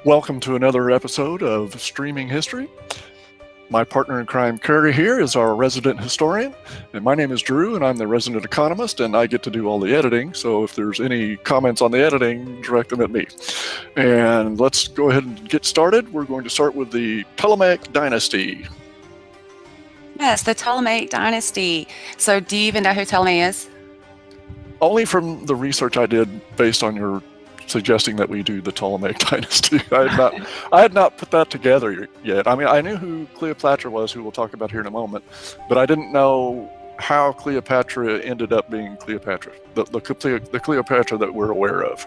Welcome to another episode of Streaming History. My partner in crime, Carrie, here is our resident historian, and my name is Drew, and I'm the resident economist, and I get to do all the editing, so if there's any comments on the editing, direct them at me. And let's go ahead and get started. We're going to start with the Ptolemaic Dynasty. Yes, the Ptolemaic Dynasty. So do you even know who Ptolemy is? Only from the research I did based on your suggesting that we do the Ptolemaic Dynasty. I had not put that together yet. I mean, I knew who Cleopatra was, who we'll talk about here in a moment, but I didn't know how Cleopatra ended up being Cleopatra, the Cleopatra that we're aware of.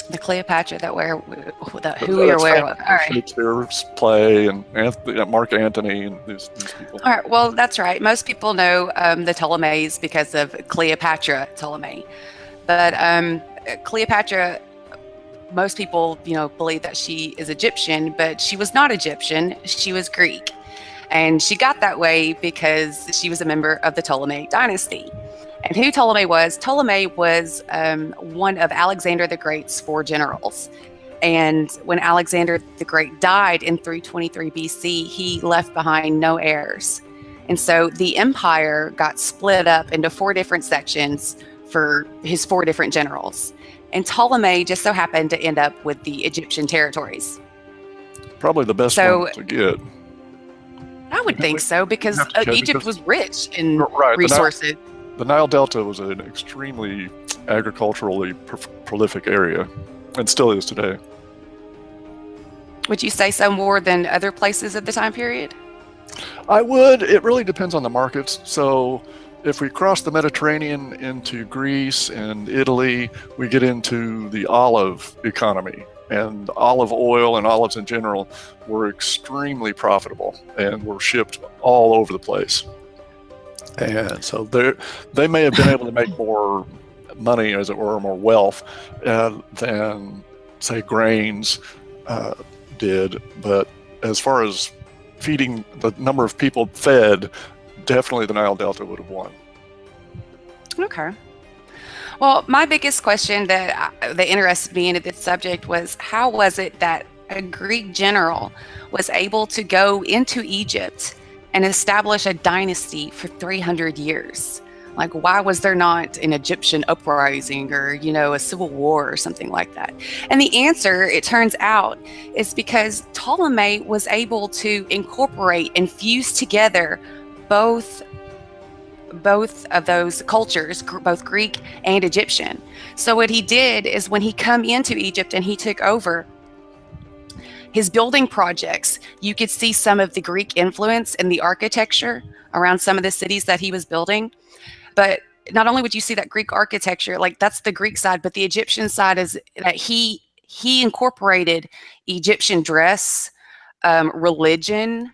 The Cleopatra that we are aware of. All right. Shakespeare's play and Mark Antony and these people. All right. Well, that's right. Most people know the Ptolemies because of Cleopatra Ptolemy, but Cleopatra, most people, believe that she is Egyptian, but she was not Egyptian. She was Greek. And she got that way because she was a member of the Ptolemaic dynasty. And who Ptolemy was one of Alexander the Great's 4 generals. And when Alexander the Great died in 323 BC, he left behind no heirs. And so the empire got split up into 4 different sections for his 4 different generals. And Ptolemy just so happened to end up with the Egyptian territories. Probably the best one to get. I would think so, because Egypt was rich in resources. The Nile Delta was an extremely agriculturally prolific area, and still is today. Would you say so more than other places at the time period? I would. It really depends on the markets. So if we cross the Mediterranean into Greece and Italy, we get into the olive economy. And olive oil and olives in general were extremely profitable and were shipped all over the place. And so they may have been able to make more money, as it were, more wealth than, say, grains did. But as far as feeding the number of people fed, definitely the Nile Delta would have won. Okay. Well, my biggest question that interested me in this subject was, how was it that a Greek general was able to go into Egypt and establish a dynasty for 300 years? Like, why was there not an Egyptian uprising or, a civil war or something like that? And the answer, it turns out, is because Ptolemy was able to incorporate and fuse together both of those cultures, both Greek and Egyptian. So what he did is, when he come into Egypt and he took over his building projects, you could see some of the Greek influence in the architecture around some of the cities that he was building. But not only would you see that Greek architecture, like that's the Greek side, but the Egyptian side is that he incorporated Egyptian dress, religion,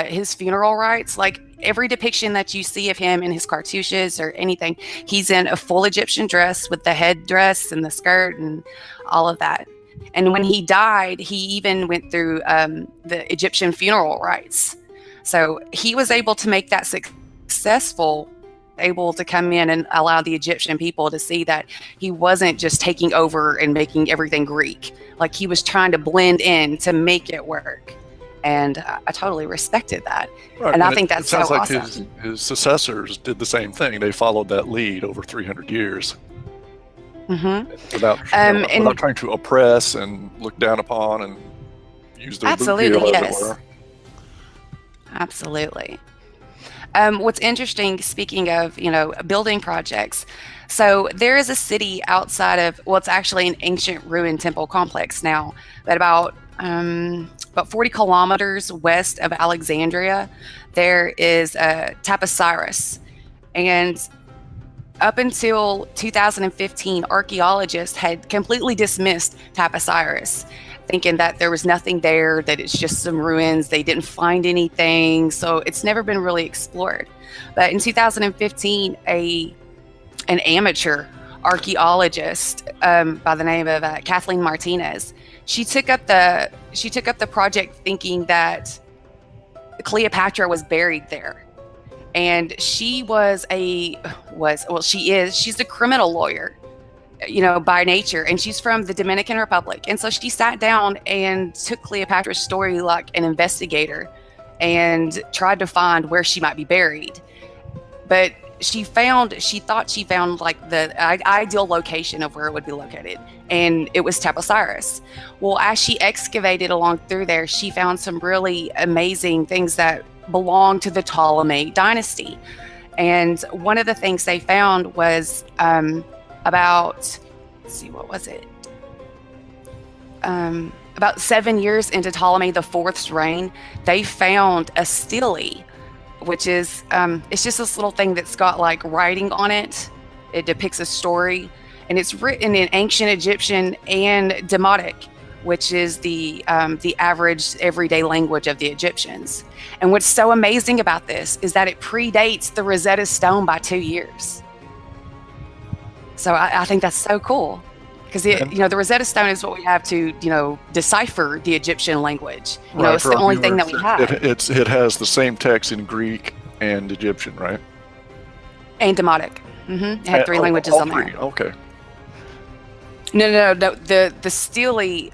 his funeral rites. Like every depiction that you see of him in his cartouches or anything, he's in a full Egyptian dress with the headdress and the skirt and all of that. And when he died, he even went through the Egyptian funeral rites. So he was able to make that successful, able to come in and allow the Egyptian people to see that he wasn't just taking over and making everything Greek. Like, he was trying to blend in to make it work. And I totally respected that. Right. And I think that's so awesome. It sounds like his successors did the same thing. They followed that lead over 300 years. Mm-hmm. Without trying to oppress and look down upon and use their absolutely, boot heel, yes. as it were. Absolutely. What's interesting, speaking of, building projects, so there is a city outside of, well, it's actually an ancient ruined temple complex now, but about 40 kilometers west of Alexandria, there is Taposiris. And up until 2015, archaeologists had completely dismissed Taposiris, thinking that there was nothing there, that it's just some ruins. They didn't find anything, so it's never been really explored. But in 2015, an amateur archaeologist by the name of Kathleen Martinez, she took up the project thinking that Cleopatra was buried there. And she's a criminal lawyer. by nature, and she's from the Dominican Republic. And so she sat down and took Cleopatra's story like an investigator and tried to find where she might be buried. But she thought she found like the ideal location of where it would be located, and it was Taposiris. Well, as she excavated along through there, she found some really amazing things that belonged to the Ptolemaic dynasty. And one of the things they found was about 7 years into Ptolemy IV's reign, they found a stele, which is it's just this little thing that's got like writing on it. It depicts a story, and it's written in ancient Egyptian and Demotic, which is the average everyday language of the Egyptians. And what's so amazing about this is that it predates the Rosetta Stone by 2 years. So I think that's so cool, because the Rosetta Stone is what we have to decipher the Egyptian language. It's the only thing that we have. It has the same text in Greek and Egyptian, right? And Demotic. It had three languages on there. Okay. No. The stele,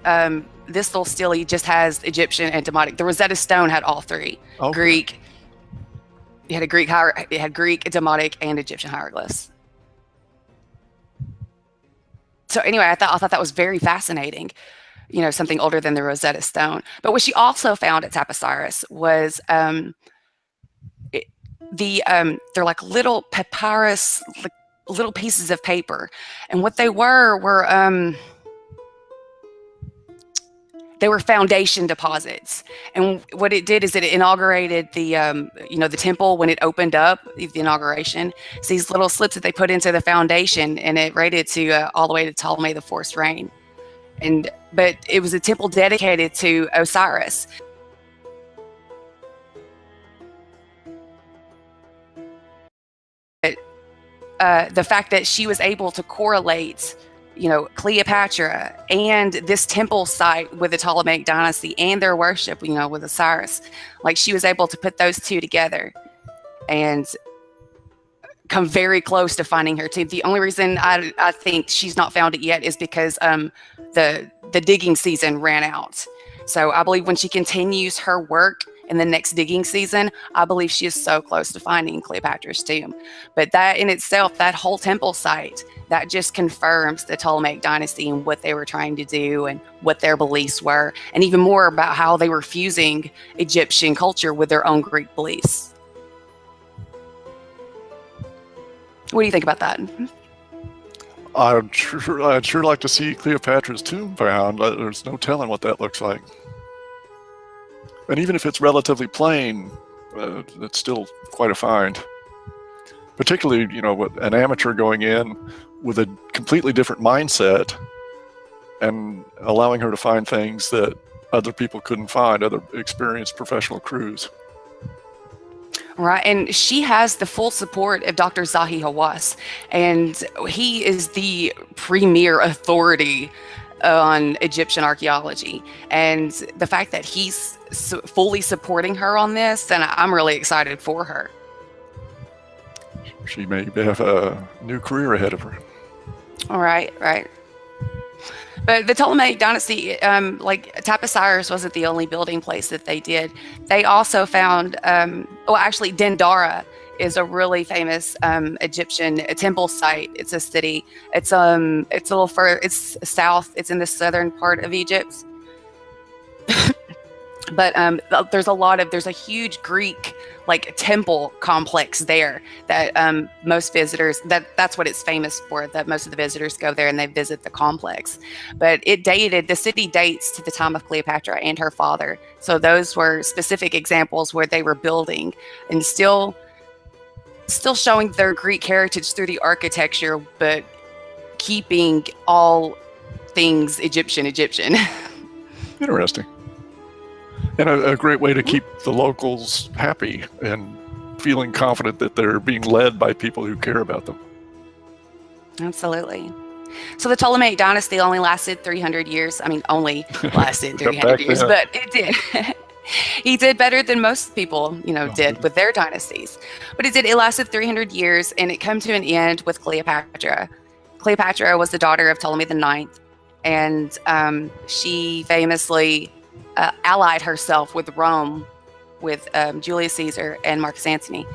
this little stele just has Egyptian and Demotic. The Rosetta Stone had all three. Okay. Greek. It had Greek, Demotic, and Egyptian hieroglyphs. So anyway, I thought that was very fascinating, something older than the Rosetta Stone. But what she also found at Taposiris was they're like little papyrus, like little pieces of paper, and what they were they were foundation deposits. And what it did is it inaugurated the the temple when it opened up, the inauguration. It's these little slips that they put into the foundation, and it rated to all the way to Ptolemy IV's reign. But it was a temple dedicated to Osiris. The fact that she was able to correlate Cleopatra and this temple site with the Ptolemaic dynasty and their worship, with Osiris. Like, she was able to put those two together and come very close to finding her tomb. The only reason I think she's not found it yet is because the digging season ran out. So I believe when she continues her work in the next digging season, I believe she is so close to finding Cleopatra's tomb. But that in itself, that whole temple site, that just confirms the Ptolemaic dynasty and what they were trying to do and what their beliefs were, and even more about how they were fusing Egyptian culture with their own Greek beliefs. What do you think about that? I'd sure like to see Cleopatra's tomb found. There's no telling what that looks like. And even if it's relatively plain, it's still quite a find. Particularly, with an amateur going in with a completely different mindset and allowing her to find things that other people couldn't find, other experienced professional crews. Right, and she has the full support of Dr. Zahi Hawass, and he is the premier authority on Egyptian archaeology. And the fact that he's fully supporting her on this, and I'm really excited for her. She may have a new career ahead of her. All right. But the Ptolemaic dynasty, like Taposiris wasn't the only building place that they did. They also found, actually Dendara is a really famous Egyptian temple site. It's a city. It's a little further. It's south. It's in the southern part of Egypt. But there's a huge Greek temple complex there that most visitors, that's what it's famous for, that most of the visitors go there and they visit the complex. But the city dates to the time of Cleopatra and her father. So those were specific examples where they were building and still showing their Greek heritage through the architecture, but keeping all things Egyptian. Interesting. And a great way to keep the locals happy and feeling confident that they're being led by people who care about them. Absolutely. So the Ptolemaic dynasty only lasted 300 years. I mean, only lasted 300 years, but it did. He did better than most people, did with their dynasties. But it lasted 300 years, and it came to an end with Cleopatra. Cleopatra was the daughter of Ptolemy the Ninth, and she famously allied herself with Rome, with Julius Caesar and Marcus Antony.